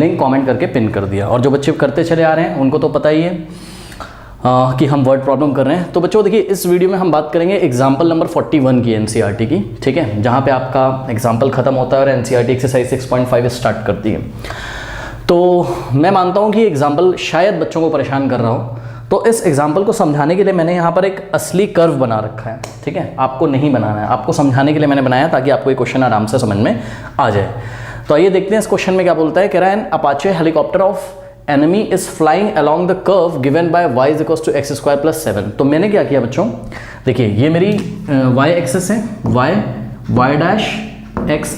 Link comment करके pin कर दिया। और जो बच्चे करते चले आ रहे हैं उनको तो पता ही है कि हम वर्ड प्रॉब्लम कर रहे हैं। तो बच्चों देखिए, इस वीडियो में हम बात करेंगे एग्जाम्पल नंबर 41 की एनसीईआरटी की, ठीक है, जहाँ पे आपका एग्जाम्पल खत्म होता है और एनसीईआरटी एक्सरसाइज 6.5 स्टार्ट करती है। तो मैं मानता हूँ कि एग्जाम्पल शायद बच्चों को परेशान कर रहा हो, तो इस एग्जाम्पल को समझाने के लिए मैंने यहाँ पर एक असली कर्व बना रखा है, ठीक है। आपको नहीं बनाना है, आपको समझाने के लिए मैंने बनाया ताकि आपको ये क्वेश्चन आराम से समझ में आ जाए। तो आइए देखते हैं इस क्वेश्चन में क्या बोलता है। कह रहा है an Apache helicopter of enemy is flying along the curve given by y is equals to x square plus 7। तो मैंने क्या किया बच्चों, देखिए ये मेरी y एक्सेस है, y डैश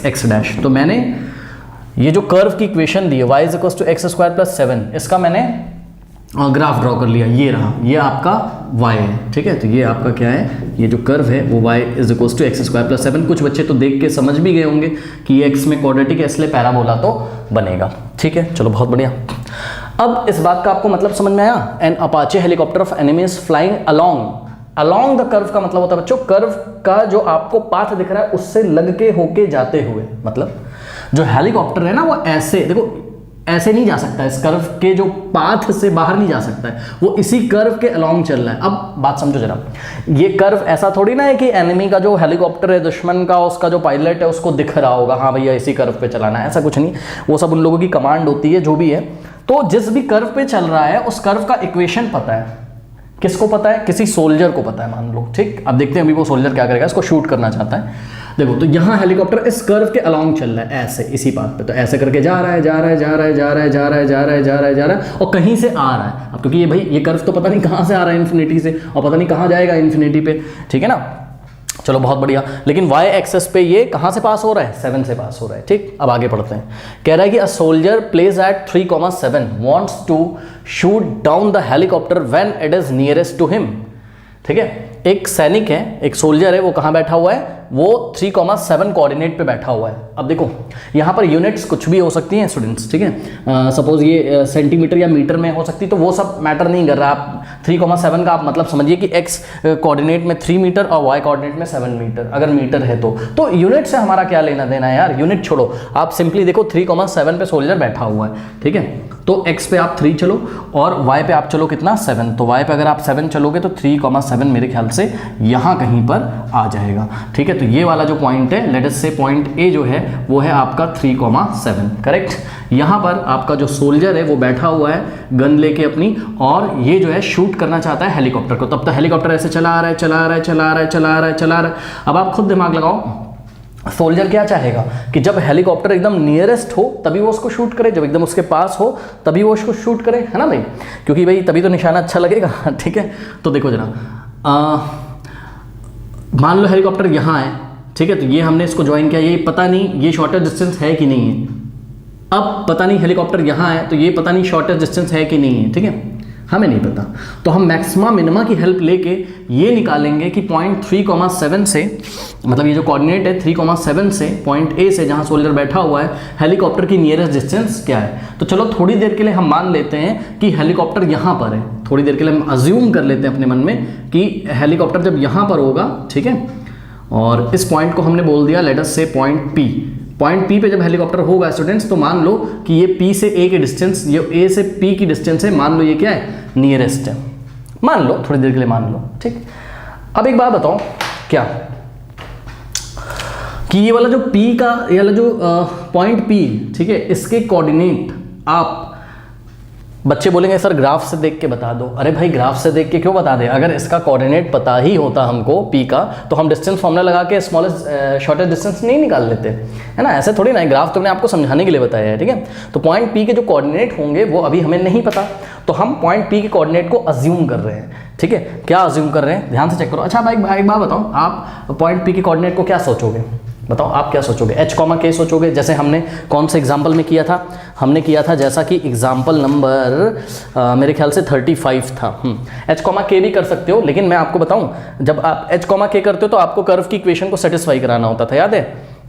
x डैश। तो मैंने ये जो कर्व की इक्वेशन दी है y is equals to x square plus 7, इसका मैंने ग्राफ ड्रॉ कर लिया। ये रहा, ये आपका y है, ठीक है। तो ये आपका क्या है, ये जो कर्व है वो y is equals to x square plus 7। कुछ बच्चे तो देख के समझ भी गए होंगे कि ये x में क्वाड्रेटिक है इसलिए पैराबोला तो बनेगा, ठीक है। चलो बहुत बढ़िया। अब इस बात का आपको मतलब समझ में आया। An Apache helicopter of enemy is flying along the curve का मतलब होता है बच्चों, कर्व का जो आपको पाथ दिख रहा है उससे लग के होके जाते हुए, मतलब जो हेलीकॉप्टर है ना वो ऐसे, देखो ऐसे नहीं जा सकता, इस कर्व के जो पाथ से बाहर नहीं जा सकता है, वो इसी कर्व के अलोंग चल रहा है। अब बात समझो जरा, ये कर्व ऐसा थोड़ी ना है कि एनिमी का जो हेलीकॉप्टर है दुश्मन का, उसका जो पायलट है उसको दिख रहा होगा हाँ भैया इसी कर्व पे चलाना है, ऐसा कुछ नहीं। वो सब उन लोगों की कमांड होती है जो भी है। तो जिस भी कर्व पे चल रहा है उस कर्व का इक्वेशन पता है। किसको पता है? किसी सोल्जर को पता है मान लो, ठीक। अब देखते हैं अभी वो सोल्जर क्या करेगा, इसको शूट करना चाहता है। देखो तो यहाँ हेलीकॉप्टर इस कर्व के अलोंग चल रहा है ऐसे, इसी पाथ पे, तो ऐसे करके जा रहा है और कहीं से आ रहा है। अब क्योंकि ये भाई ये कर्व तो पता नहीं कहाँ से आ रहा है इन्फिनिटी से, और पता नहीं कहाँ जाएगा इन्फिनिटी पे, ठीक है ना। चलो बहुत बढ़िया। लेकिन y एक्सेस पे ये कहाँ से पास हो रहा है? 7 से पास हो रहा है, ठीक। अब आगे पढ़ते हैं। कह रहा है कि a soldier place at 3,7 wants to shoot down the helicopter when it is nearest to him, ठीक है। एक सैनिक है, एक सोल्जर है, वो कहाँ बैठा हुआ है? वो 3,7 कोऑर्डिनेट पे बैठा हुआ है। अब देखो यहाँ पर यूनिट्स कुछ भी हो सकती हैं स्टूडेंट्स, ठीक है। सपोज ये सेंटीमीटर या मीटर में हो सकती, तो वो सब मैटर नहीं कर रहा। आप 3,7 का आप मतलब समझिए कि x कोऑर्डिनेट में 3 मीटर और y कोऑर्डिनेट में 7 मीटर, अगर मीटर है तो यूनिट से हमारा क्या लेना देना है यार, यूनिट छोड़ो। आप सिंपली देखो 3,7 पे सोल्जर बैठा हुआ है, ठीक है। तो x पे आप 3 चलो और y पे आप चलो कितना 7। तो y पे अगर आप 7 चलोगे तो 3,7 मेरे ख्याल से यहाँ कहीं पर आ जाएगा, ठीक है। तो ये वाला जो पॉइंट है, लेट अस से पॉइंट ए जो है वो है आपका 3,7, करेक्ट। यहाँ पर आपका जो सोल्जर है वो बैठा हुआ है गन लेके अपनी, और ये जो है शूट करना चाहता है हेलीकॉप्टर को। तब तक हेलीकॉप्टर ऐसे चला आ रहा है। अब आप खुद दिमाग लगाओ, सोल्जर क्या चाहेगा कि जब हेलीकॉप्टर एकदम नियरेस्ट हो तभी वो उसको शूट करे, जब एकदम उसके पास हो तभी वो उसको शूट करे, है ना भाई, क्योंकि भाई तभी तो निशाना अच्छा लगेगा, ठीक है। तो देखो जरा, मान लो हेलीकॉप्टर यहाँ है, ठीक है। तो ये हमने इसको ज्वाइन किया, ये पता नहीं ये शॉर्टेस्ट डिस्टेंस है कि नहीं है। अब पता नहीं हेलीकॉप्टर यहाँ है तो ये पता नहीं शॉर्टेस्ट डिस्टेंस है कि नहीं है, ठीक है, हमें नहीं पता। तो हम मैक्सिमा मिनिमा की हेल्प लेके ये निकालेंगे कि पॉइंट 3,7 से, मतलब ये जो कोऑर्डिनेट है 3,7 से पॉइंट ए से जहाँ सोल्जर बैठा हुआ है, हेलीकॉप्टर की नियरेस्ट डिस्टेंस क्या है। तो चलो थोड़ी देर के लिए हम मान लेते हैं कि हेलीकॉप्टर यहाँ पर है, थोड़ी देर के लिए हम अज्यूम कर लेते हैं अपने मन में कि हेलीकॉप्टर जब यहाँ पर होगा, ठीक है, और इस पॉइंट को हमने बोल दिया लेट अस से पॉइंट पी। पॉइंट पी पे जब हेलीकॉप्टर होगा स्टूडेंट्स, तो मान लो कि ये पी से ए की डिस्टेंस, ये ए से पी की डिस्टेंस है, मान लो ये क्या है, नियरेस्ट है, मान लो थोड़ी देर के लिए मान लो, ठीक। अब एक बात बताओ क्या, कि ये वाला जो पी का, ये वाला जो पॉइंट पी, ठीक है, इसके कोऑर्डिनेट आप, बच्चे बोलेंगे सर ग्राफ से देख के बता दो। अरे भाई ग्राफ से देख के क्यों बता दे, अगर इसका कोऑर्डिनेट पता ही होता हमको पी का, तो हम डिस्टेंस फॉर्मूला लगा के स्मॉलेस्ट शॉर्टेस्ट डिस्टेंस नहीं निकाल लेते, है ना। ऐसे थोड़ी ना, ग्राफ तो मैंने आपको समझाने के लिए बताया है, ठीक है। तो पॉइंट पी के जो कोऑर्डिनेट होंगे वो अभी हमें नहीं पता, तो हम पॉइंट पी के कोऑर्डिनेट को अज्यूम कर रहे हैं, ठीक है। क्या अज्यूम कर रहे हैं, ध्यान से चेक करो। अच्छा भाई एक बात बताओ, आप पॉइंट पी के कोऑर्डिनेट को क्या सोचोगे, बताओ आप क्या सोचोगे? h, k सोचोगे, जैसे हमने कौन से एग्जाम्पल में किया था, हमने किया था जैसा कि एग्जाम्पल नंबर मेरे ख्याल से 35 था। h, k भी कर सकते हो, लेकिन मैं आपको बताऊं, जब आप h, k करते हो तो आपको कर्व की इक्वेशन को सेटिस्फाई कराना होता था, याद है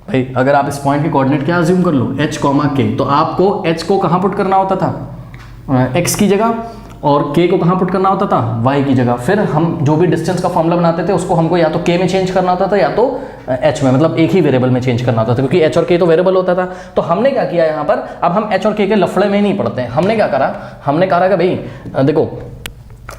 भाई। अगर आप इस पॉइंट के कोऑर्डिनेट क्या अज्यूम कर लो, h, k, तो आपको h को कहाँ पुट करना होता था, x की जगह, और k को कहाँ पुट करना होता था, y की जगह। फिर हम जो भी डिस्टेंस का फॉर्मूला बनाते थे उसको हमको या तो k में चेंज करना होता था या तो h में, मतलब एक ही वेरिएबल में चेंज करना होता था, क्योंकि h और k तो वेरिएबल होता था। तो हमने क्या किया यहाँ पर, अब हम h और k के लफड़े में नहीं पड़ते हैं। हमने क्या करा, हमने कहा कि भाई देखो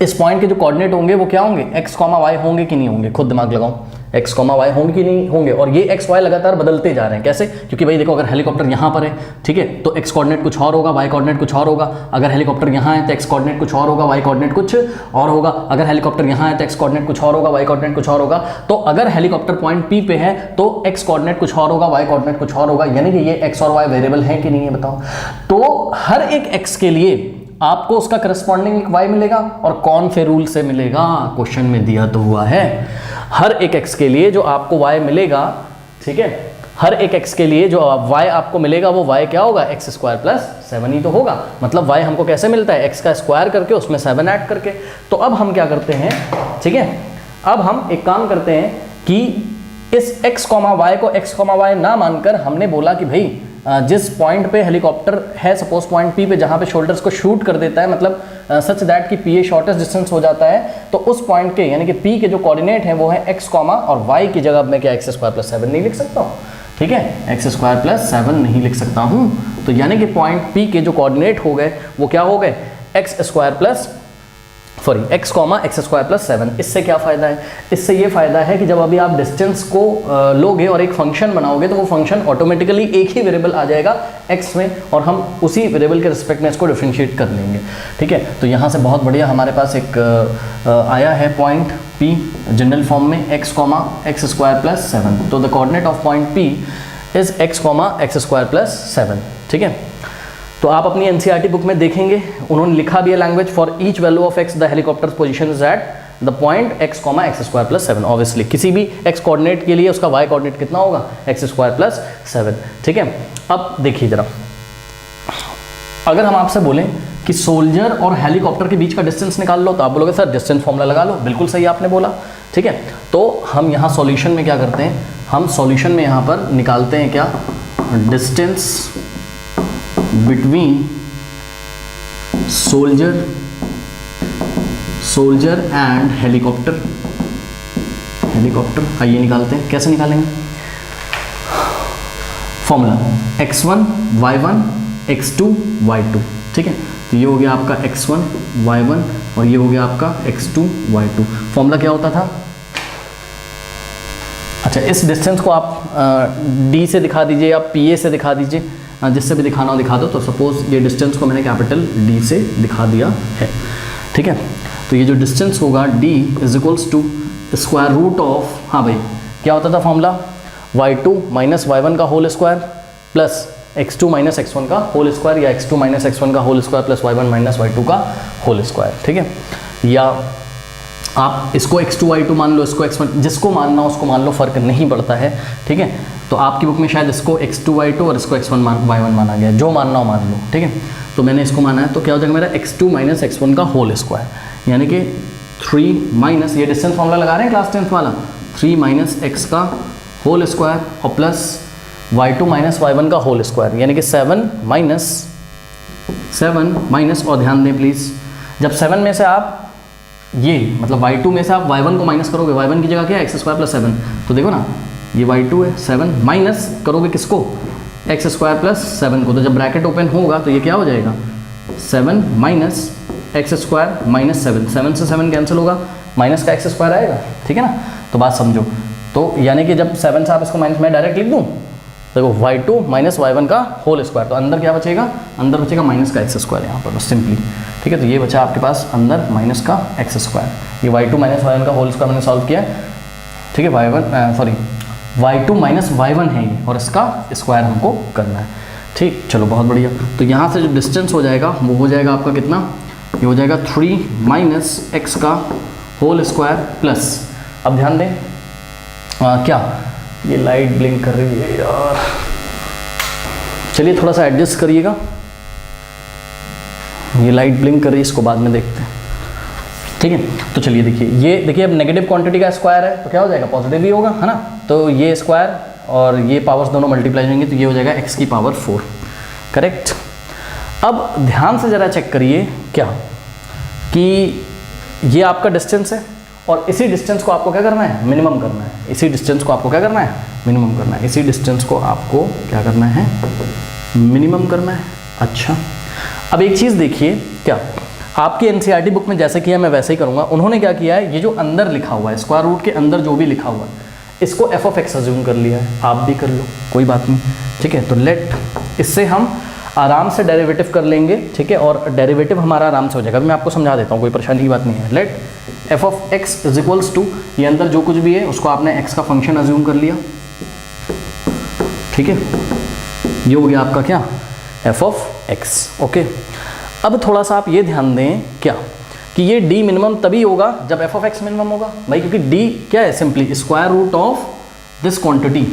इस पॉइंट के जो कोऑर्डिनेट होंगे वो क्या होंगे, x, y होंगे कि नहीं होंगे, खुद दिमाग लगाओ, x, y होंगे कि नहीं होंगे। और ये x, y लगातार बदलते जा रहे हैं। कैसे, क्योंकि भाई देखो अगर हेलीकॉप्टर यहाँ पर है, ठीक है, तो x कोऑर्डिनेट कुछ और होगा, y कोऑर्डिनेट कुछ और होगा। अगर हेलीकॉप्टर यहाँ है तो x कोऑर्डिनेट कुछ और होगा, y कोऑर्डिनेट कुछ और होगा। अगर हेलीकॉप्टर यहाँ है तो x कोऑर्डिनेट कुछ और होगा, y कोऑर्डिनेट कुछ और होगा। तो अगर हेलीकॉप्टर पॉइंट P पे है तो x कोऑर्डिनेट कुछ और होगा, y कोऑर्डिनेट कुछ और होगा। यानी कि ये x और y वेरिएबल है कि नहीं है बताओ। तो हर एक x के लिए आपको उसका करस्पॉन्डिंग y मिलेगा। और कौन से रूल से मिलेगा, क्वेश्चन में दिया तो हुआ है। हर एक x के लिए जो आपको y मिलेगा, ठीक है, हर एक x के लिए जो y आपको मिलेगा वो y क्या होगा, x स्क्वायर प्लस 7 ही तो होगा। मतलब y हमको कैसे मिलता है, x का स्क्वायर करके उसमें 7 ऐड करके। तो अब हम क्या करते हैं, ठीक है, अब हम एक काम करते हैं कि इस x, y को x, y ना मानकर हमने बोला कि भाई जिस पॉइंट पे हेलीकॉप्टर है, सपोज पॉइंट P पे, जहाँ पे शोल्डर्स को शूट कर देता है, मतलब सच दैट कि P शॉर्टेस्ट डिस्टेंस हो जाता है, तो उस पॉइंट के यानी कि P के जो कोऑर्डिनेट हैं वो है x, और y की जगह मैं क्या x स्क्वायर प्लस 7 नहीं लिख सकता हूँ, ठीक है, x स्क्वायर प्लस 7 नहीं लिख सकता हूँ। तो यानी कि पॉइंट P के जो कोऑर्डिनेट हो गए वो क्या हो गए, x square plus x, x square plus 7। इससे क्या फ़ायदा है, इससे ये फ़ायदा है कि जब अभी आप डिस्टेंस को लोगे और एक फंक्शन बनाओगे तो वो फंक्शन ऑटोमेटिकली एक ही वेरिएबल आ जाएगा x में, और हम उसी वेरिएबल के रिस्पेक्ट में इसको डिफरेंशिएट कर लेंगे, ठीक है। तो यहाँ से बहुत बढ़िया हमारे पास एक आया है पॉइंट P जनरल फॉर्म में x, x स्क्वायर प्लस 7। तो the coordinate of point P is x, x square plus 7, ठीक है। तो आप अपनी एनसीईआरटी बुक में देखेंगे उन्होंने लिखा भी है language, for each value of x the helicopter position is at the point x, x square plus 7। Obviously किसी भी x कोऑर्डिनेट के लिए उसका y कोऑर्डिनेट कितना होगा, x स्क्वायर प्लस 7, ठीक है। अब देखिए जरा, अगर हम आपसे बोलें कि सोल्जर और हेलीकॉप्टर के बीच का डिस्टेंस निकाल लो, तो आप बोलोगे सर डिस्टेंस फॉर्मूला लगा लो। बिल्कुल सही आपने बोला, ठीक है। तो हम यहाँ सॉल्यूशन में क्या करते हैं, हम सॉल्यूशन में यहाँ पर निकालते हैं क्या, distance between soldier and helicopter. आइए निकालते हैं, कैसे निकालेंगे, formula x1 y1 x2 y2, ठीक है। तो ये हो गया आपका x1 y1 और ये हो गया आपका x2 y2। फॉर्मूला क्या होता था, अच्छा इस डिस्टेंस को आप d से दिखा दीजिए या pa से दिखा दीजिए, जिससे भी दिखाना हो दिखा दो। तो सपोज ये डिस्टेंस को मैंने कैपिटल D से दिखा दिया है, ठीक है। तो ये जो डिस्टेंस होगा d is equals to square root of, हाँ भाई क्या होता था फॉर्मूला, y2 माइनस y1 का whole square plus x2 minus x1 का होल स्क्वायर, या x2 माइनस x1 का whole square plus y1 minus y2 का होल स्क्वायर, ठीक है। या आप इसको x2 y2 मान लो, इसको x1, जिसको मानना हो उसको मान लो, फ़र्क नहीं पड़ता है, ठीक है। तो आपकी बुक में शायद इसको x2 y2 और इसको x1 y1 माना गया है, जो मानना हो मान लो, ठीक है। तो मैंने इसको माना है, तो क्या हो जाएगा मेरा x2 माइनस x1 का होल स्क्वायर, यानी कि 3 माइनस, ये डिस्टेंस फॉर्मूला लगा रहे हैं क्लास 10th वाला, 3 माइनस x का होल स्क्वायर और प्लस y2 माइनस y1 का होल स्क्वायर, यानी कि 7 माइनस, और ध्यान दें प्लीज़, जब 7 में से आप ये मतलब y2 में से आप y1 को माइनस करोगे, y1 की जगह क्या है x स्क्वायर प्लस 7, तो देखो ना ये y2 है, 7 माइनस करोगे किसको, x स्क्वायर प्लस 7 को, तो जब ब्रैकेट ओपन होगा तो ये क्या हो जाएगा, 7 माइनस एक्स स्क्वायर माइनस 7 से 7 कैंसिल होगा, माइनस का एक्स स्क्वायर आएगा, ठीक है ना। तो बात समझो, तो यानी कि जब 7 से आप इसको माइनस, मैं डायरेक्ट लिख दूँ, देखो y2 माइनस y1 का होल स्क्वायर, तो अंदर क्या बचेगा, अंदर बचेगा माइनस का एक्स स्क्वायर यहाँ पर, बस सिंपली, ठीक है। तो ये बचा आपके पास अंदर माइनस का एक्स स्क्वायर, ये y2 माइनस y1 का होल स्क्वायर मैंने सॉल्व किया, ठीक है। y2 माइनस y1 है ये, और इसका स्क्वायर हमको करना है, ठीक। चलो बहुत बढ़िया। तो यहाँ से जो डिस्टेंस हो जाएगा वो हो जाएगा आपका कितना, ये हो जाएगा 3 माइनस एक्स का होल स्क्वायर प्लस, अब ध्यान दें क्या, ये लाइट ब्लिंक कर रही है यार, चलिए थोड़ा सा एडजस्ट करिएगा, ये लाइट ब्लिंक कर रही है, इसको बाद में देखते हैं, ठीक है। तो चलिए देखिए, ये देखिए अब नेगेटिव क्वांटिटी का स्क्वायर है तो क्या हो जाएगा, पॉजिटिव भी होगा, है ना। तो ये स्क्वायर और ये पावर्स दोनों मल्टीप्लाई होंगे, तो ये हो जाएगा x की पावर 4, करेक्ट। अब ध्यान से ज़रा चेक करिए क्या, कि ये आपका डिस्टेंस है और इसी डिस्टेंस को आपको क्या करना है, मिनिमम करना है। इसी डिस्टेंस को आपको क्या करना है, मिनिमम करना है। इसी डिस्टेंस को आपको क्या करना है, मिनिमम करना है। अच्छा, अब एक चीज़ देखिए, क्या आपकी एनसीईआरटी बुक में जैसे किया मैं वैसे ही करूँगा। उन्होंने क्या किया है, ये जो अंदर लिखा हुआ है, स्क्वायर रूट के अंदर जो भी लिखा हुआ है, इसको एफ ऑफ एक्स अज्यूम कर लिया है। आप भी कर लो, कोई बात नहीं, ठीक है। तो लेट, इससे हम आराम से डेरिवेटिव कर लेंगे, ठीक है, और डेरिवेटिव हमारा आराम से हो जाएगा। अभी मैं आपको समझा देता हूँ, कोई परेशानी की बात नहीं है। Let f of x is equals to, ये अंदर जो कुछ भी है उसको आपने एक्स का फंक्शन अज्यूम कर लिया, ठीक है। ये हो गया आपका क्या, एफ ऑफ एक्स, ओके। अब थोड़ा सा आप ये ध्यान दें क्या, कि ये डी मिनिमम तभी होगा जब एफ ऑफ एक्स मिनिमम होगा भाई, क्योंकि डी क्या है, simply square root of this quantity.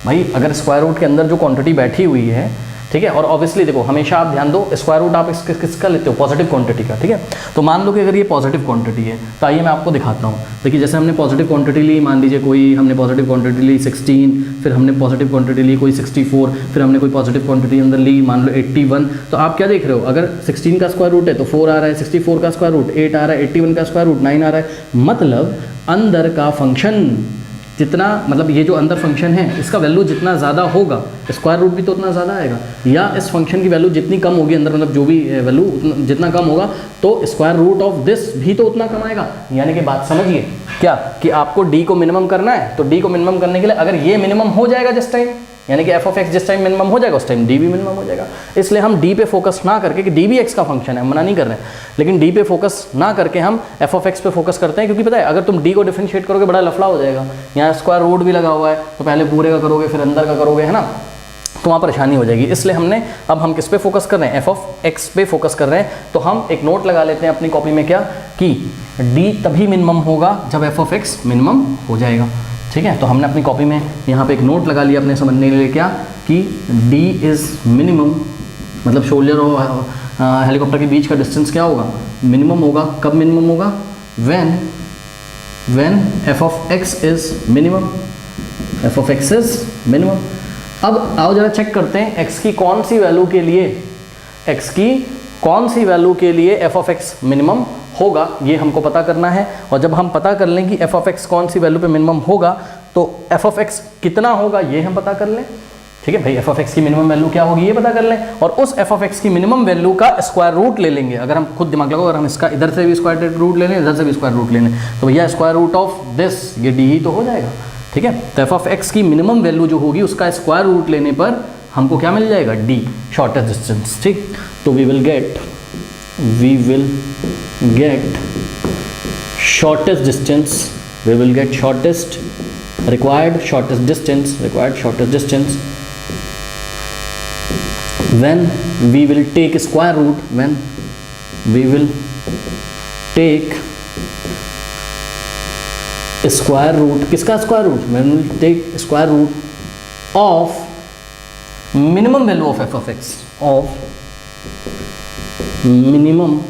भाई अगर स्क्वायर रूट के अंदर जो क्वांटिटी बैठी हुई है, ठीक है, और ऑब्वियसली देखो हमेशा आप ध्यान दो, स्क्वायर रूट आप किसका लेते हो, पॉजिटिव क्वांटिटी का, ठीक है। तो मान लो कि अगर ये पॉजिटिव क्वांटिटी है, तो आइए मैं आपको दिखाता हूँ। देखिए जैसे हमने पॉजिटिव क्वांटिटी ली, मान लीजिए कोई हमने पॉजिटिव क्वांटिटी ली 16, फिर हमने पॉजिटिव क्वांटिटी ली कोई 64, फिर हमने कोई पॉजिटिव क्वांटिटी अंदर ली मान लो 81। तो आप क्या देख रहे हो, अगर 16 का स्क्वायर रूट है तो 4 आ रहा है, 64 का स्क्वायर रूट 8 आ रहा है, 81 का स्क्वायर रूट 9 आ रहा है। मतलब अंदर का फंक्शन जितना, मतलब ये जो अंदर फंक्शन है इसका वैल्यू जितना ज़्यादा होगा, स्क्वायर रूट भी तो उतना ज़्यादा आएगा, या इस फंक्शन की वैल्यू जितनी कम होगी अंदर, मतलब जो भी वैल्यू जितना कम होगा, तो स्क्वायर रूट ऑफ दिस भी तो उतना कम आएगा। यानी कि बात समझिए क्या, कि आपको डी को मिनिमम करना है, तो डी को मिनिमम करने के लिए अगर ये मिनिमम हो जाएगा जिस टाइम, यानी कि एफ ऑफ एक्स जिस टाइम मिनिमम हो जाएगा उस टाइम डी भी मिनिमम हो जाएगा। इसलिए हम डी पे फोकस ना करके, कि डी भी एक्स का फंक्शन है, मना नहीं कर रहे हैं, लेकिन डी पे फोकस ना करके हम एफ ऑफ एक्स पे फोकस करते हैं। क्योंकि पता है अगर तुम डी को डिफरेंशिएट करोगे बड़ा लफड़ा हो जाएगा। यहाँ स्क्वायर रूट भी लगा हुआ है, तो पहले पूरे का करोगे फिर अंदर का करोगे, है ना, तो वहाँ परेशानी हो जाएगी। इसलिए हमने, अब हम किस पे फोकस कर रहे हैं, एफ ऑफ एक्स पे फोकस कर रहे हैं। तो हम एक नोट लगा लेते हैं अपनी कॉपी में, क्या, कि डी तभी मिनिमम होगा जब एफ ऑफ एक्स मिनिमम हो जाएगा, ठीक है। तो हमने अपनी कॉपी में यहाँ पे एक नोट लगा लिया अपने समझने के लिए, क्या, कि D इज़ मिनिमम, मतलब शोल्डर और हेलीकॉप्टर के बीच का डिस्टेंस क्या होगा, मिनिमम होगा। कब मिनिमम होगा, when F of x is minimum, F of x is minimum. अब आओ जरा चेक करते हैं एक्स की कौन सी वैल्यू के लिए, एक्स की कौन सी वैल्यू के लिए एफ ऑफ एक्स मिनिमम होगा, ये हमको पता करना है। और जब हम पता कर लें कि एफ ऑफ एक्स कौन सी वैल्यू पे मिनिमम होगा, तो एफ ऑफ एक्स कितना होगा ये हम पता कर लें, ठीक है भाई। एफ ऑफ एक्स की मिनिमम वैल्यू क्या होगी ये पता कर लें, और उस एफ ऑफ एक्स की मिनिमम वैल्यू का स्क्वायर रूट ले लेंगे। अगर हम खुद दिमाग लगाओ, अगर हम इसका इधर से भी स्क्वायर रूट ले लें, इधर से भी स्क्वायर रूट ले लें, तो भैया स्क्वायर रूट ऑफ दिस, ये डी ही तो हो जाएगा, ठीक है। तो एफ ऑफ एक्स की मिनिमम वैल्यू जो होगी उसका स्क्वायर रूट लेने पर हमको क्या मिल जाएगा, डी, शॉर्टेस्ट डिस्टेंस, ठीक। तो we will get shortest distance, we will get required shortest distance when we will take square root, when we will take square root, किसका square root, when we will take square root of minimum value of f of x, of minimum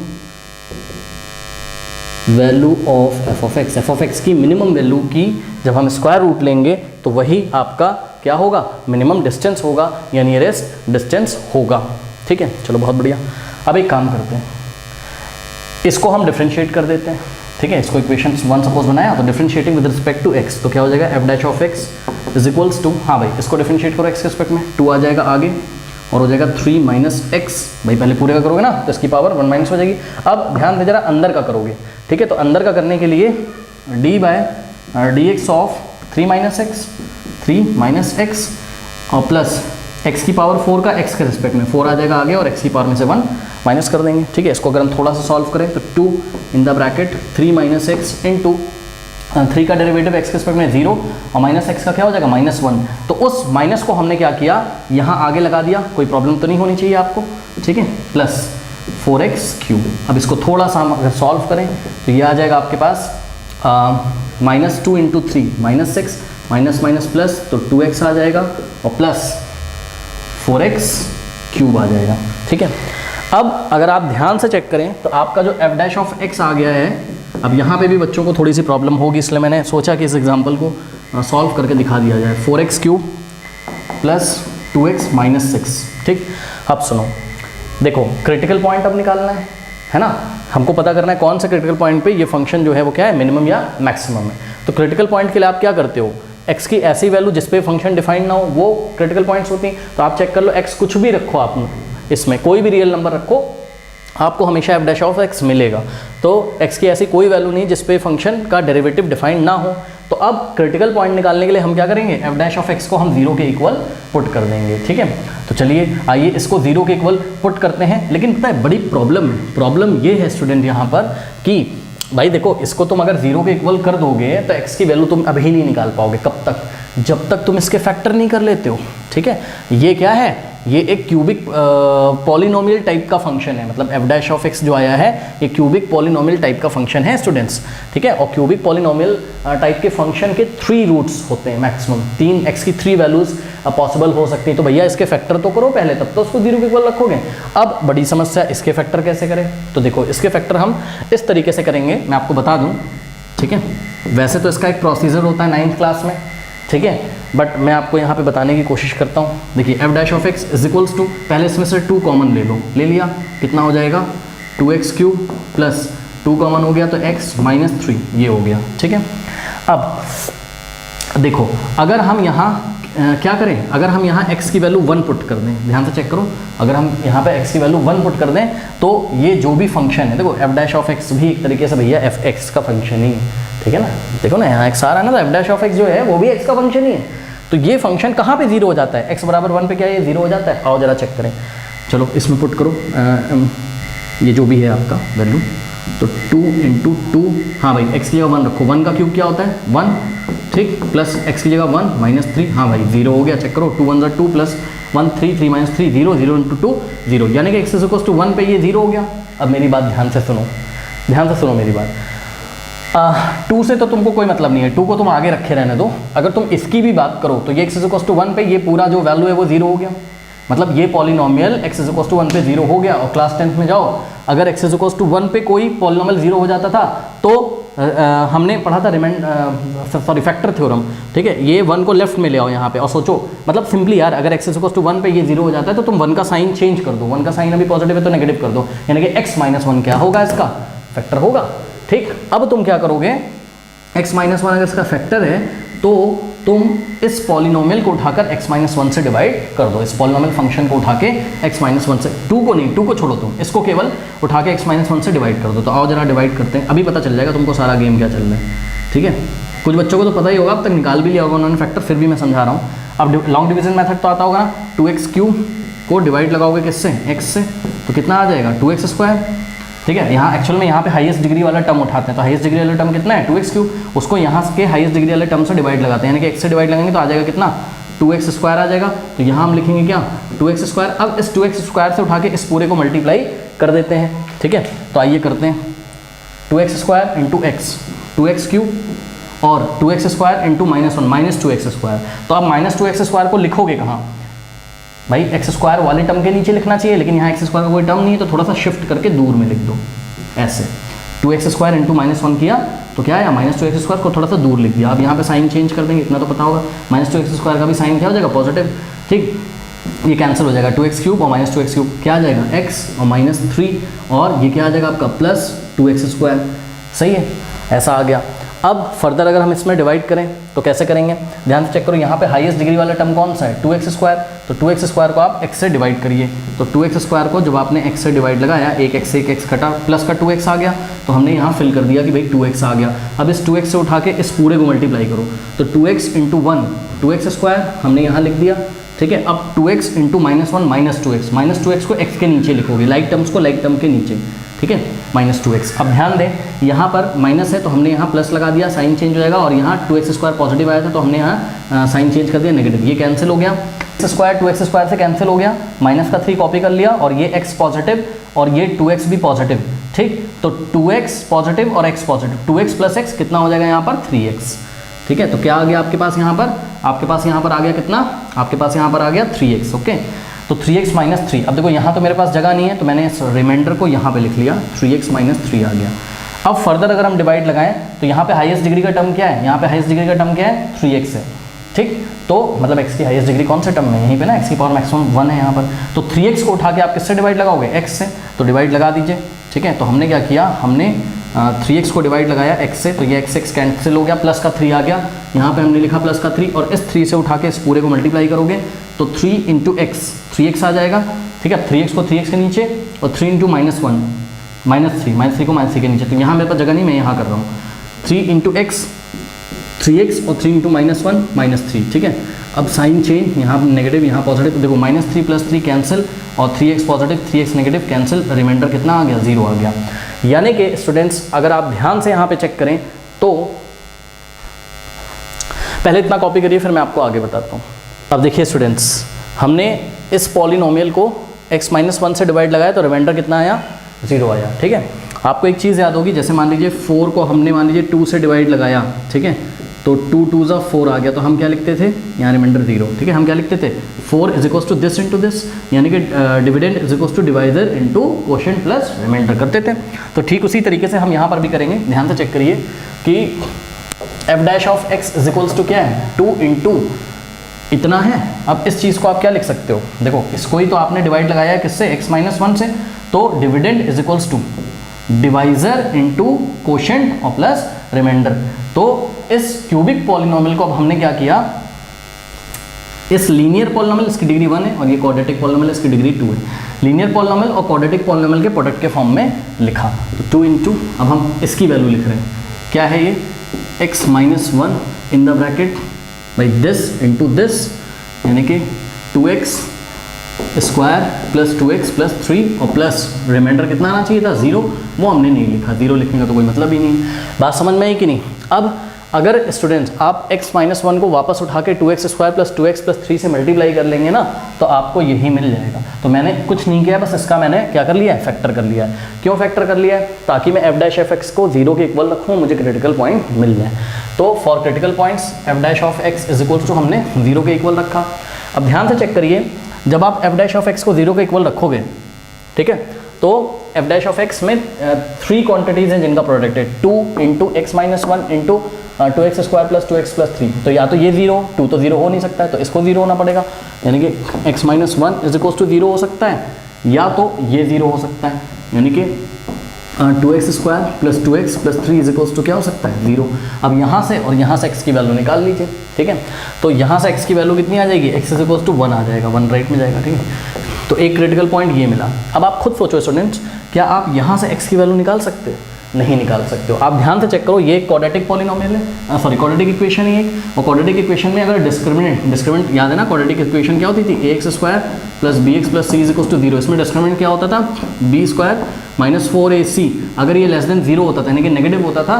value of F of x, F of x की minimum value की जब हम square root लेंगे तो वही आपका क्या होगा, मिनिमम डिस्टेंस होगा या नियरेस्ट डिस्टेंस होगा, ठीक है। चलो बहुत बढ़िया। अब एक काम करते हैं, इसको हम डिफरेंशिएट कर देते हैं, ठीक है। इसको इक्वेशन 1 सपोज बनाया, तो differentiating with respect to x, तो क्या हो जाएगा, f dash of x is equals to, हाँ भाई इसको डिफरेंशिएट करो एक्स के रिस्पेक्ट में, 2 आ जाएगा आगे और हो जाएगा 3 माइनस एक्स, भाई पहले पूरे का करोगे ना तो इसकी पावर 1 माइनस हो जाएगी। अब ध्यान दे जरा अंदर का करोगे, ठीक है। तो अंदर का करने के लिए d by d x of 3 minus x और प्लस एक्स की पावर 4 का एक्स के रिस्पेक्ट में 4 आ जाएगा आगे, और एक्स की पावर में से 1 माइनस कर देंगे, ठीक है। इसको अगर हम थोड़ा सा सॉल्व करें तो 2 in the bracket 3 minus x into 3 का डेरिवेटिव एक्स के रिस्पेक्ट में 0 और माइनस एक्स का क्या हो जाएगा, -1। तो उस माइनस को हमने क्या किया, यहाँ आगे लगा दिया, कोई प्रॉब्लम तो नहीं होनी चाहिए आपको, ठीक है, प्लस 4x³। अब इसको थोड़ा सा हम अगर सॉल्व करें तो ये आ जाएगा आपके पास -2 इंटू 3 -6 माइनस माइनस प्लस, तो 2x आ जाएगा और प्लस 4x³ आ जाएगा, ठीक है। अब अगर आप ध्यान से चेक करें तो आपका जो f डैश ऑफ x आ गया है, अब यहाँ पे भी बच्चों को थोड़ी सी प्रॉब्लम होगी, इसलिए मैंने सोचा कि इस एग्जांपल को सॉल्व करके दिखा दिया जाए। 4x³ प्लस 2x माइनस 6, ठीक। अब सुनो, देखो क्रिटिकल पॉइंट अब निकालना है, है ना। हमको पता करना है कौन सा क्रिटिकल पॉइंट पे ये फंक्शन जो है वो क्या है, मिनिमम या मैक्सिमम है। तो क्रिटिकल पॉइंट के लिए आप क्या करते हो, x की ऐसी वैल्यू जिस पे फंक्शन डिफाइंड ना हो वो क्रिटिकल पॉइंट्स होती हैं। तो आप चेक कर लो, x कुछ भी रखो आप, इसमें कोई भी रियल नंबर रखो, आपको हमेशा f डैश ऑफ x मिलेगा। तो x की ऐसी कोई वैल्यू नहीं जिस पे फंक्शन का डेरिवेटिव डिफाइंड ना हो। तो अब क्रिटिकल पॉइंट निकालने के लिए हम क्या करेंगे, f डैश ऑफ x को हम 0 के इक्वल पुट कर देंगे, ठीक है। तो चलिए आइए इसको 0 के इक्वल पुट करते हैं। लेकिन पता है बड़ी प्रॉब्लम ये है स्टूडेंट यहाँ पर कि भाई देखो, इसको तुम अगर 0 के इक्वल कर दोगे तो x की वैल्यू तुम अभी नहीं निकाल पाओगे। कब तक, जब तक तुम इसके फैक्टर नहीं कर लेते हो, ठीक है। ये क्या है, ये एक क्यूबिक पॉलिनोमियल टाइप का फंक्शन है, मतलब f डैश ऑफ x जो आया है ये क्यूबिक पॉलिनोमियल टाइप का फंक्शन है स्टूडेंट्स, ठीक है। और क्यूबिक पॉलिनोमियल टाइप के फंक्शन के 3 रूट्स होते हैं मैक्सिमम, 3 x की 3 वैल्यूज पॉसिबल हो सकती है। तो भैया इसके फैक्टर तो करो पहले, तब तो उसको 0 के इक्वल रखोगे। अब बड़ी समस्या, इसके फैक्टर कैसे करें। तो देखो इसके फैक्टर हम इस तरीके से करेंगे, मैं आपको बता दूँ, ठीक है। वैसे तो इसका एक प्रोसीजर होता है 9th क्लास में, ठीक है, बट मैं आपको यहाँ पे बताने की कोशिश करता हूँ। देखिए f dash of x is equals to, पहले इसमें से 2 कॉमन ले लो, ले लिया, कितना हो जाएगा 2x क्यूब प्लस 2 कॉमन हो गया तो x माइनस 3 ये हो गया, ठीक है। अब देखो अगर हम यहाँ क्या करें, अगर हम यहाँ x की वैल्यू 1 पुट कर दें, ध्यान से चेक करो, अगर हम यहाँ पे x की वैल्यू 1 पुट कर दें तो ये जो भी फंक्शन है, देखो f डैश ऑफ x भी एक तरीके से भैया f(x) का फंक्शन ही है, ठीक है ना। देखो ना यहाँ x आ रहा है ना, तो f डैश ऑफ x जो है वो भी x का फंक्शन ही है। तो ये फंक्शन कहाँ पे 0 हो जाता है, x बराबर 1 पे क्या ये 0 हो जाता है। आओ जरा चेक करें, चलो इसमें पुट करो ये जो भी है आपका वैल्यू, तो 2 इंटू 2, हाँ भाई x की जगह 1 रखो, 1 का क्यूब क्या होता है 1, ठीक, प्लस x की जगह 1 माइनस 3, हाँ भाई 0 हो गया, चेक करो 2 1 2 प्लस 1 3 3 माइनस 3 0 0 इंटू 2 0, यानी कि x इज इक्वल्स टू 1 पे ये 0 हो गया। अब मेरी बात ध्यान से सुनो मेरी बात, 2 से तो तुमको कोई मतलब नहीं है, 2 को तुम आगे रखे रहने दो। अगर तुम इसकी भी बात करो तो ये x इज इक्वल्स टू 1 पे ये पूरा जो वैल्यू है वो 0 हो गया, मतलब ये polynomial x is equals to 1 पे 0 हो गया। और क्लास 10th में जाओ, अगर x इज इक्वल्स टू 1 पे कोई पॉलिनोमियल 0 हो जाता था तो हमने पढ़ा था फैक्टर थ्योरम, ठीक है। ये 1 को लेफ्ट में ले आओ यहाँ पे और सोचो, मतलब सिंपली यार, अगर x इज इक्वल्स टू 1 पे ये 0 हो जाता है तो तुम 1 का साइन चेंज कर दो, 1 का साइन अभी पॉजिटिव है तो नेगेटिव कर दो, यानी कि x माइनस 1 क्या होगा, इसका फैक्टर होगा, ठीक। अब तुम क्या करोगे, x माइनस 1 अगर इसका फैक्टर है तो तुम इस पॉलिनोमियल को उठाकर x माइनस 1 से डिवाइड कर दो, इस पॉलिनोमियल फंक्शन को उठा के x माइनस 1 से, 2 को नहीं, 2 को छोड़ो तुम, इसको केवल उठा के x माइनस 1 से डिवाइड कर दो। तो आओ जरा डिवाइड करते हैं, अभी पता चल जाएगा तुमको सारा गेम क्या चल रहा है, ठीक है। कुछ बच्चों को तो पता ही होगा, अब तक निकाल भी लिया होगा उन्होंने फैक्टर, फिर भी मैं समझा रहा हूँ। अब लॉन्ग डिवीजन मेथड तो आता होगा ना, 2x क्यूब को डिवाइड लगाओगे किससे, x से, तो कितना आ जाएगा 2x स्क्वायर, ठीक है। यहाँ एक्चुअल में यहाँ पे हाईएस्ट डिग्री वाला टर्म उठाते हैं, तो हाईएस्ट डिग्री वाला टर्म कितना है 2x क्यूब, उसको यहाँ के हाईएस्ट डिग्री वाले टर्म से डिवाइड लगाते हैं, यानी कि x से डिवाइड लगाएंगे तो आ जाएगा कितना 2x स्क्वायर आ जाएगा। तो यहाँ हम लिखेंगे क्या 2x स्क्वायर। अब इस 2x स्क्वायर से उठा के इस पूरे को मल्टीप्लाई कर देते हैं, ठीक है। तो आइए करते हैं, 2x square into x, 2x cube और 2x square into minus 1 minus 2x square. तो अब माइनस 2x स्क्वायर को लिखोगे कहाँ भाई, x स्क्वायर वाले टर्म के नीचे लिखना चाहिए, लेकिन यहाँ x स्क्वायर का कोई टर्म नहीं है तो थोड़ा सा शिफ्ट करके दूर में लिख दो ऐसे। 2x स्क्वायर इंटू माइनस 1 किया तो क्या है माइनस 2x स्क्वायर को थोड़ा सा दूर लिख दिया। अब यहाँ पे साइन चेंज कर देंगे, इतना तो पता होगा, माइनस 2x स्क्वायर का भी साइन क्या हो जाएगा पॉजिटिव, ठीक, ये कैंसिल हो जाएगा, 2x क्यूब और माइनस 2x क्यूब क्या आ जाएगा x और माइनस 3 और ये क्या आ जाएगा आपका प्लस 2x स्क्वायर, सही है, ऐसा आ गया। अब फर्दर अगर हम इसमें डिवाइड करें तो कैसे करेंगे, ध्यान से चेक करो, यहाँ पे हाईएस्ट डिग्री वाला टर्म कौन सा है 2x स्क्वायर, तो 2x स्क्वायर को आप x से डिवाइड करिए। तो 2x स्क्वायर को जब आपने x से डिवाइड लगाया, एक x से एक x कटा, प्लस का 2x आ गया, तो हमने यहाँ फिल कर दिया कि भाई 2x आ गया। अब इस 2x से उठा के इस पूरे को मल्टीप्लाई करो, तो 2x इंटू 1 2x स्क्वायर हमने यहाँ लिख दिया, ठीक है। अब 2x into minus 1 minus 2x को x के नीचे लिखोगे, लाइक टर्म्स को लाइक टर्म के नीचे, ठीक है, माइनस 2x। अब ध्यान दें यहाँ पर माइनस है तो हमने यहाँ प्लस लगा दिया, साइन चेंज हो जाएगा, और यहाँ 2x स्क्वायर पॉजिटिव आया था तो हमने यहाँ साइन चेंज कर दिया नेगेटिव, ये कैंसिल हो गया, x स्क्वायर 2x स्क्वायर से कैंसिल हो गया, माइनस का 3 कॉपी कर लिया और ये x पॉजिटिव और ये 2x भी पॉजिटिव, ठीक। तो 2x पॉजिटिव और x positive, 2x plus x कितना हो जाएगा यहाँ पर 3x, ठीक है। तो क्या आ गया आपके पास यहाँ पर, आपके पास यहाँ पर आ गया कितना, आपके पास यहाँ पर आ गया 3x, ओके। तो 3x माइनस 3, अब देखो यहाँ तो मेरे पास जगह नहीं है तो मैंने इस रिमाइंडर को यहाँ पे लिख लिया, 3x माइनस 3 आ गया। अब फर्दर अगर हम डिवाइड लगाएं तो यहाँ पे हाईएस्ट डिग्री का टर्म क्या है, यहाँ पे हाईएस्ट डिग्री का टर्म क्या है 3x है, ठीक। तो मतलब x की हाईएस्ट डिग्री कौन से टर्म में, यहीं पे ना, x की पावर मैक्सिमम 1 है यहाँ पर। तो 3x को उठा के आप किससे डिवाइड लगाओगे, x से, तो डिवाइड लगा दीजिए, ठीक है। तो हमने क्या किया, हमने 3x को डिवाइड लगाया x से, तो ये x कैंसिल हो गया, प्लस का 3 आ गया, यहाँ पे हमने लिखा प्लस का 3, और इस 3 से उठा के इस पूरे को मल्टीप्लाई करोगे तो 3 इंटू एक्स, 3x आ जाएगा, ठीक है। 3x को 3x के नीचे और 3 इंटू -1 -3 को -3 के नीचे, तो यहाँ मेरे पास जगह नहीं, मैं यहाँ कर रहा हूँ 3 इंटू एक्स 3x और 3 इंटू -1 -3, ठीक है। अब साइन चेंज, यहाँ नेगेटिव यहाँ पॉजिटिव, तो देखो -3 + 3 कैंसिल और 3x positive 3x negative cancel, reminder कितना आ गया, 0 आ गया। यानी कि स्टूडेंट्स अगर आप ध्यान से यहाँ पे चेक करें तो पहले इतना कॉपी करिए, फिर मैं आपको आगे बताता हूँ। अब देखिए स्टूडेंट्स, हमने इस पॉलिनोमियल को x - 1 से डिवाइड लगाया तो रिमाइंडर कितना आया, 0 आया, ठीक है। आपको एक चीज़ याद होगी, जैसे मान लीजिए 4 को हमने मान लीजिए 2 से डिवाइड लगाया, ठीक है, तो 2 2 ज़ा 4 आ गया, तो हम क्या लिखते थे, यहाँ रिमाइंडर 0, ठीक है। हम क्या लिखते थे, 4 = दिस इंटू दिस, यानी कि dividend = divisor into quotient plus remainder करते थे। तो ठीक उसी तरीके से हम यहाँ पर भी करेंगे। ध्यान से चेक करिए कि f' x क्या है, 2 इंटू इतना है। अब इस चीज़ को आप क्या लिख सकते हो, देखो इसको ही तो आपने डिवाइड लगाया है किससे, x - 1 से, तो डिविडेंड = डिवाइजर इंटू क्वोशिएंट और प्लस रिमाइंडर। तो इस क्यूबिक पॉलिनोमियल को अब हमने क्या किया, इस लीनियर पॉलिनोमियल इसकी डिग्री 1 है और ये क्वाड्रेटिक पॉलिनोमियल इसकी डिग्री 2 है। लीनियर पॉलिनोमियल और क्वाड्रेटिक पॉलिनोमियल के प्रोडक्ट के फॉर्म में लिखा, तो 2 इंटू, अब हम इसकी वैल्यू लिख रहे हैं, क्या है ये, x - 1 in the bracket by this into this, यानी कि 2x square plus 2x plus 3 और प्लस रिमाइंडर कितना आना चाहिए था, 0, वो हमने नहीं लिखा, 0 लिखने का तो कोई मतलब ही नहीं। बात समझ में आई कि नहीं। अब अगर स्टूडेंट्स आप x - 1 को वापस उठा के 2x square plus 2x plus 3 से मल्टीप्लाई कर लेंगे ना, तो आपको यही मिल जाएगा। तो मैंने कुछ नहीं किया, बस इसका मैंने क्या कर लिया है, फैक्टर कर लिया है। क्यों फैक्टर कर लिया है, ताकि मैं f' को 0 के इक्वल रखूँ, मुझे क्रिटिकल पॉइंट मिल जाए। तो फॉर क्रिटिकल पॉइंट्स f' हमने 0 के इक्वल रखा। अब ध्यान से चेक करिए, जब आप f' को 0 के इक्वल रखोगे, ठीक है, तो f' में 3 क्वांटिटीज़ हैं जिनका प्रोडक्ट है, 2 into x - 1 into 2x square plus 2x plus 3, तो या तो ये 0, 2 तो 0 हो नहीं सकता है, तो इसको 0 होना पड़ेगा, यानी कि x - 1 = 0 हो सकता है, या तो ये 0 हो सकता है, यानी कि 2x square plus 2x plus 3 क्या हो सकता है, 0। अब यहाँ से और यहाँ से x की वैल्यू निकाल लीजिए, ठीक है। तो यहाँ से x की वैल्यू कितनी आ जाएगी, x = 1 आ जाएगा, 1 राइट में जाएगा, ठीक है। तो एक क्रिटिकल पॉइंट ये मिला। अब आप खुद सोचो स्टूडेंट्स, क्या आप यहाँ से x की वैल्यू निकाल सकते हो, नहीं निकाल सकते हो। आप ध्यान से चेक करो, ये एक क्वाड्रेटिक पॉलिनोमियल है, सॉरी क्वाड्रेटिक इक्वेशन है एक, और क्वाड्रेटिक इक्वेशन में अगर डिस्क्रिमिनेंट याद है ना, क्वाड्रेटिक इक्वेशन क्या होती थी, ax square plus bx plus c = 0, इसमें डिस्क्रिमिनेंट क्या होता था, b स्क्वायर माइनस 4ac। अगर ये लेस देन 0 होता था, यानी कि नेगेटिव होता था,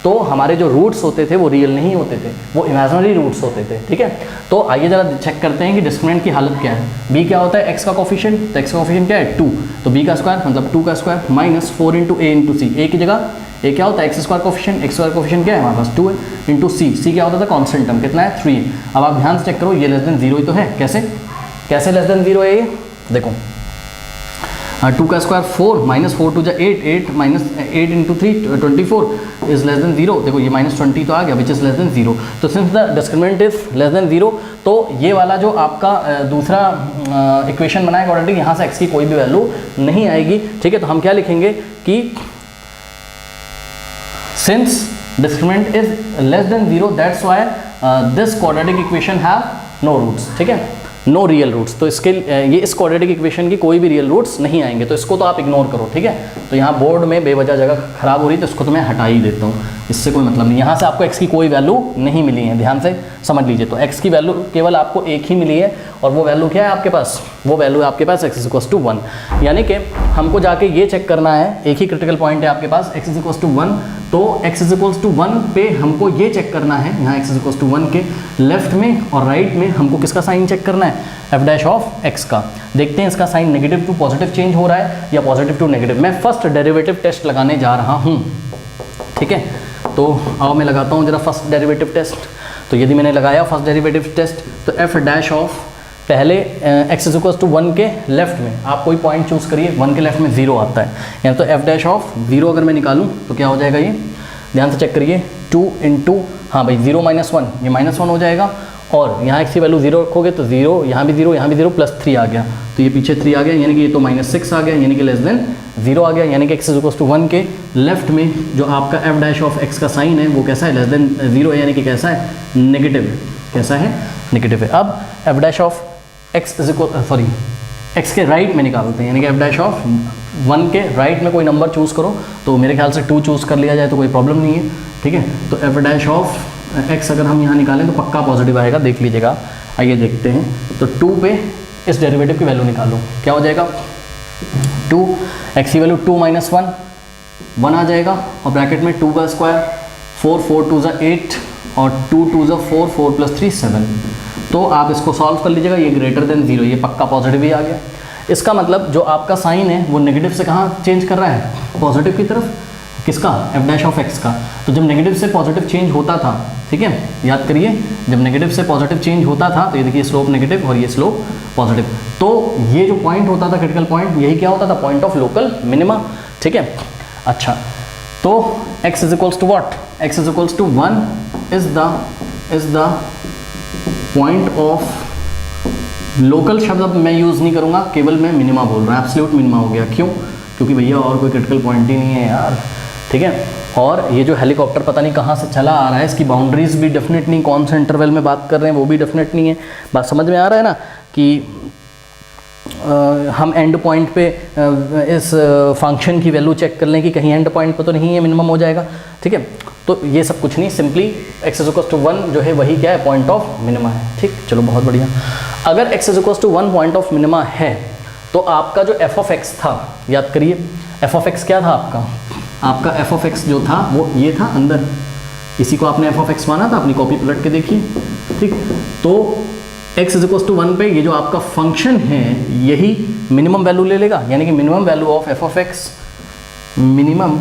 तो हमारे जो रूट्स होते थे वो रियल नहीं होते थे, वो इमेजिनरी रूट्स होते थे, ठीक है। तो आइए जरा चेक करते हैं कि डिस्क्रिमिनेंट की हालत क्या है। b क्या होता है, x का कोफिशिएंट, तो x का कोफिशिएंट क्या है, 2, तो b का स्क्वायर मतलब 2 का square minus 4 into a into c, a की जगह a क्या होता है, x square coefficient, x square coefficient क्या है हमारे पास 2 है, इंटू c क्या होता था, कॉन्स्टेंट टर्म कितना है, 3। अब आप ध्यान से चेक करो, ये लेस देन 0 ही तो है, कैसे लेस देन 0 है ये, देखो 2 का square 4 minus 4 2 8, 8 minus 8 into 3 24 is less than 0। देखो ये -20 तो आ गया, विच इज़ लेस देन 0। तो since the discriminant is less than 0, तो ये वाला जो आपका दूसरा इक्वेशन बना है क्वाड्रेटिक, यहाँ से x की कोई भी वैल्यू नहीं आएगी, ठीक है। तो हम क्या लिखेंगे कि since discriminant is less than 0, that's why this quadratic equation have no roots, ठीक है, नो रियल रूट्स। तो इसके ये इस क्वाड्रेटिक इक्वेशन की कोई भी रियल रूट्स नहीं आएंगे, तो इसको तो आप इग्नोर करो, ठीक है। तो यहाँ बोर्ड में बेवजह जगह खराब हो रही है, तो इसको तो मैं हटा ही देता हूँ, इससे कोई मतलब नहीं। यहाँ से आपको x की कोई वैल्यू नहीं मिली है, ध्यान से समझ लीजिए। तो x की वैल्यू केवल आपको एक ही मिली है, और वो वैल्यू क्या है आपके पास, वो वैल्यू है आपके पास x = 1, यानी कि हमको जाके ये चेक करना है, एक ही क्रिटिकल पॉइंट है आपके पास x = 1, तो x = 1 पे हमको ये चेक करना है, यहाँ x = 1 के लेफ्ट में और राइट में हमको किसका साइन चेक करना है, f' का। देखते हैं इसका sign negative to positive change हो रहा है या पॉजिटिव टू नेगेटिव। मैं फर्स्ट डेरिवेटिव टेस्ट लगाने जा रहा हूँ, ठीक है। तो आओ मैं लगाता हूँ जरा फर्स्ट डेरिवेटिव टेस्ट। तो यदि मैंने लगाया फर्स्ट डेरिवेटिव टेस्ट, तो f' पहले x = 1 के लेफ्ट में आप कोई पॉइंट चूज़ करिए, 1 के लेफ्ट में 0 आता है, यानी तो f' अगर मैं निकालूँ तो क्या हो जाएगा, ये ध्यान से चेक करिए, 2 इंटू, हाँ भाई 0 - 1, ये -1 हो जाएगा, और यहाँ x की वैल्यू 0 रखोगे तो 0, यहाँ भी 0, यहाँ भी 0, प्लस 3 आ गया, तो ये पीछे 3 आ गया, यानी कि ये तो -6 आ गया, यानी कि लेस देन 0 आ गया, यानी कि x इज 1 के लेफ्ट में जो आपका f डैश ऑफ x का साइन है वो कैसा है, लेस देन 0 है, यानी कि कैसा है, नेगेटिव है, कैसा है, नेगेटिव है। अब f dash of x is equal x के राइट में निकालते हैं, यानी कि f डैश ऑफ 1 के राइट में कोई नंबर चूज़ करो, तो मेरे ख्याल से 2 चूज़ कर लिया जाए तो कोई प्रॉब्लम नहीं है, ठीक है। तो f डैश ऑफ x अगर हम यहाँ निकालें तो पक्का पॉजिटिव आएगा, देख लीजिएगा। आइए देखते हैं, तो 2 पे इस डेरिवेटिव की वैल्यू निकालो, क्या हो जाएगा, 2, x की वैल्यू 2 - 1 आ जाएगा, और ब्रैकेट में 2 का स्क्वायर, 4, 4 2 8, और 2 2 4, 4 + 3 7। तो आप इसको सॉल्व कर लीजिएगा, ये ग्रेटर देन 0, ये पक्का पॉजिटिव ही आ गया। इसका मतलब जो आपका साइन है वो नेगेटिव से कहाँ चेंज कर रहा है, पॉजिटिव की तरफ, किसका, f डैश ऑफ x का। तो जब नेगेटिव से पॉजिटिव चेंज होता था, ठीक है, याद करिए, जब नेगेटिव से पॉजिटिव चेंज होता था तो ये देखिए स्लोप नेगेटिव और ये स्लोप पॉजिटिव, तो ये जो पॉइंट होता था क्रिटिकल पॉइंट, यही क्या होता था, पॉइंट ऑफ लोकल मिनिमा, ठीक है। अच्छा, तो x is equals to what, x is equals to 1 is the point of local शब्द अब मैं यूज़ नहीं करूँगा, केवल मैं मिनिमा बोल रहा हूँ, एब्सोल्यूट मिनिमा हो गया, क्यों, क्योंकि भैया और कोई क्रिटिकल पॉइंट ही नहीं है यार, ठीक है। और ये जो हेलीकॉप्टर पता नहीं कहाँ से चला आ रहा है, इसकी बाउंड्रीज भी डेफिनेट नहीं, कौन से इंटरवल में बात कर रहे हैं वो भी डेफिनेट नहीं है। बात समझ में आ रहा है ना कि हम एंड पॉइंट पे इस फंक्शन की वैल्यू चेक कर लें कि कहीं एंड पॉइंट पे तो नहीं है, मिनिमम हो जाएगा, ठीक है। तो ये सब कुछ नहीं, simply x is equals to 1 जो है वही क्या है, पॉइंट ऑफ मिनिमा है, ठीक, चलो बहुत बढ़िया। अगर x is equals to 1 point of minima है तो आपका जो f ऑफ x था, याद करिए f ऑफ x क्या था आपका f ऑफ x जो था वो ये था अंदर, इसी को आपने f ऑफ x माना था, अपनी कॉपी पलट के देखिए, ठीक। तो x इज इक्वल्स टू 1 पे ये जो आपका फंक्शन है यही मिनिमम वैल्यू ले लेगा, यानी कि minimum value of f of x, minimum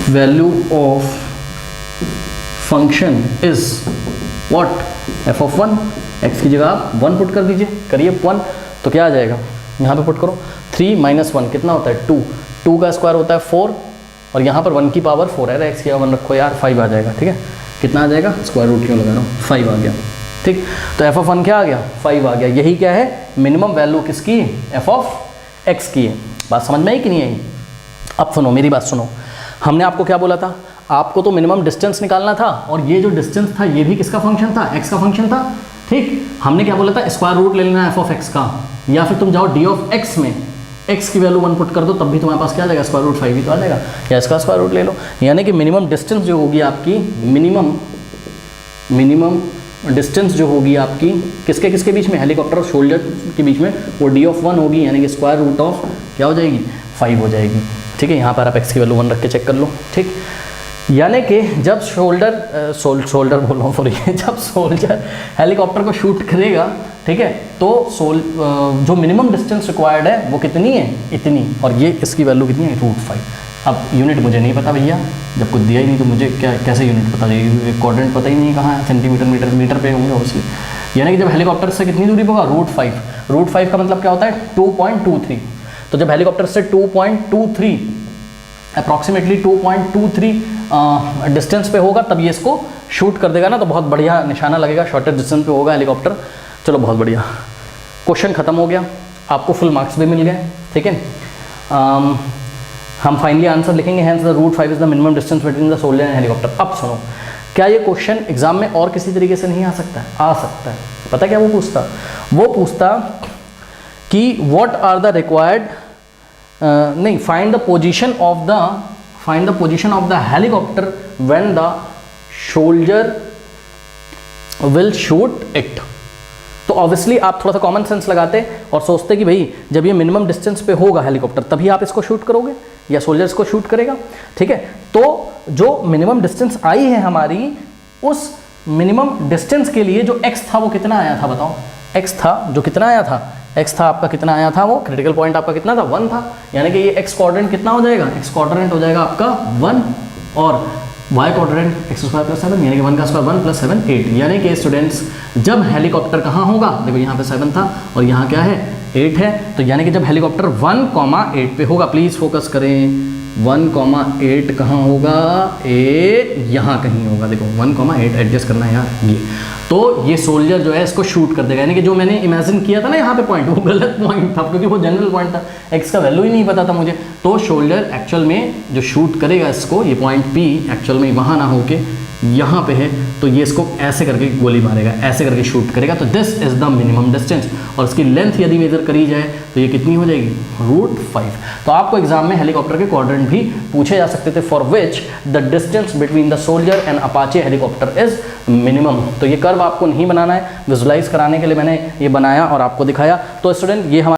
value of function is what, f of 1, x की जगह आप 1 पुट कर दीजिए, करिए 1, तो क्या आ जाएगा, यहाँ पे पुट करो, 3 - 1 कितना होता है, 2, 2 का स्क्वायर होता है 4, और यहाँ पर 1 की पावर 4 है, x की 1 रखो यार, 5 आ जाएगा, ठीक है। कितना आ जाएगा, स्क्वायर रूट क्यों लगा रहा हूँ, 5 आ गया, ठीक। तो f ऑफ 1 क्या आ गया, 5 आ गया, यही क्या है, मिनिमम वैल्यू किसकी, f ऑफ x की है। बात समझ में आई कि नहीं आई। अब सुनो मेरी बात सुनो, हमने आपको क्या बोला था, आपको तो मिनिमम डिस्टेंस निकालना था, और ये जो डिस्टेंस था ये भी किसका फंक्शन था, x का फंक्शन था, ठीक। हमने क्या बोला था, स्क्वायर रूट ले लेना f ऑफ x का, या फिर तुम जाओ d ऑफ x में x की वैल्यू 1 पुट कर दो, तब भी तुम्हारे पास क्या आ जाएगा, स्क्वायर रूट 5 ही तो आ जाएगा, या इसका स्क्वायर रूट ले लो। यानी कि मिनिमम डिस्टेंस जो होगी आपकी, मिनिमम डिस्टेंस जो होगी आपकी किसके किसके बीच में, हेलीकॉप्टर और शोल्डर के बीच में, वो d ऑफ 1 होगी, यानी कि स्क्वायर रूट ऑफ क्या हो जाएगी, 5 हो जाएगी, ठीक है। यहाँ पर आप x की वैल्यू 1 रख के चेक कर लो, ठीक। यानी कि जब शोल्डर बोल रहा हूँ सॉरी, जब सोल्जर हेलीकॉप्टर को शूट करेगा, ठीक है, तो जो मिनिमम डिस्टेंस रिक्वायर्ड है वो कितनी है, इतनी, और ये इसकी वैल्यू कितनी है, √5। अब यूनिट मुझे नहीं पता भैया, जब कुछ दिया ही नहीं तो मुझे कैसे यूनिट पता चाहिए, कोऑर्डिनेट पता ही नहीं कहाँ है, सेंटीमीटर मीटर पे होंगे ऑब्वियसली। यानी कि जब हेलीकॉप्टर से कितनी दूरी पर होगा, √5 का मतलब क्या होता है, 2.23। तो जब हेलीकॉप्टर से 2.23 अप्रॉक्सीमेटली 2.23 डिस्टेंस पे होगा तब ये इसको शूट कर देगा ना, तो बहुत बढ़िया निशाना लगेगा, शॉर्टेस्ट डिस्टेंस पे होगा हेलीकॉप्टर। चलो बहुत बढ़िया, क्वेश्चन खत्म हो गया, आपको फुल मार्क्स भी मिल गए, ठीक है। हम फाइनली आंसर लिखेंगे, hence the √5 is the minimum distance between the soldier and helicopter. अब सुनो, क्या ये क्वेश्चन एग्जाम में और किसी तरीके से नहीं आ सकता है, आ सकता है। पता क्या वो पूछता कि व्हाट आर द रिक्वायर्ड, नहीं, find the position of the helicopter when the soldier will shoot it. तो ऑब्वियसली आप थोड़ा सा कॉमन सेंस लगाते और सोचते कि भाई जब ये मिनिमम डिस्टेंस पे होगा हेलीकॉप्टर तभी आप इसको शूट करोगे या सोल्जर्स को शूट करेगा, ठीक है। तो जो मिनिमम डिस्टेंस आई है हमारी, उस मिनिमम डिस्टेंस के लिए जो x था वो कितना आया था, बताओ। x था जो कितना आया था, x था आपका कितना आया था, वो क्रिटिकल पॉइंट आपका कितना था, 1 था। यानी कि ये x कोऑर्डिनेट कितना हो जाएगा, x कोऑर्डिनेट हो जाएगा आपका 1, और y कोऑर्डिनेट x² + 7, यानी कि 1 का स्क्वायर 1 + 7 8। यानी कि स्टूडेंट्स जब हेलीकॉप्टर कहाँ होगा, देखो यहाँ पे 7 था और यहाँ क्या है 8 है, तो यानी कि जब हेलीकॉप्टर 1, 8 पे होगा, प्लीज़ फोकस करें, 1,8 कहाँ होगा, ए यहाँ कहीं होगा। देखो 1,8 एडजस्ट करना है यार ये। तो ये सोल्जर जो है इसको शूट कर देगा, यानी कि जो मैंने इमेजिन किया था ना यहाँ पे पॉइंट, वो गलत पॉइंट था क्योंकि वो जनरल पॉइंट था, एक्स का वैल्यू ही नहीं पता था मुझे। तो शोल्डर एक्चुअल में जो शूट करेगा इसको, ये पॉइंट पी एक्चुअल में वहाँ ना होके यहाँ पे है, तो ये इसको ऐसे करके गोली मारेगा, ऐसे करके शूट करेगा। तो this is the minimum distance, और इसकी लेंथ यदि मेजर करी जाए तो ये कितनी हो जाएगी, √5। तो आपको एग्जाम में हेलीकॉप्टर के क्वाड्रेंट भी पूछे जा सकते थे, for which the distance between the soldier and Apache helicopter is minimum. तो ये कर्व आपको नहीं बनाना है, विजुलाइज कराने के लिए मैंने ये बनाया और आपको दिखाया। तो स्टूडेंट ये हमारा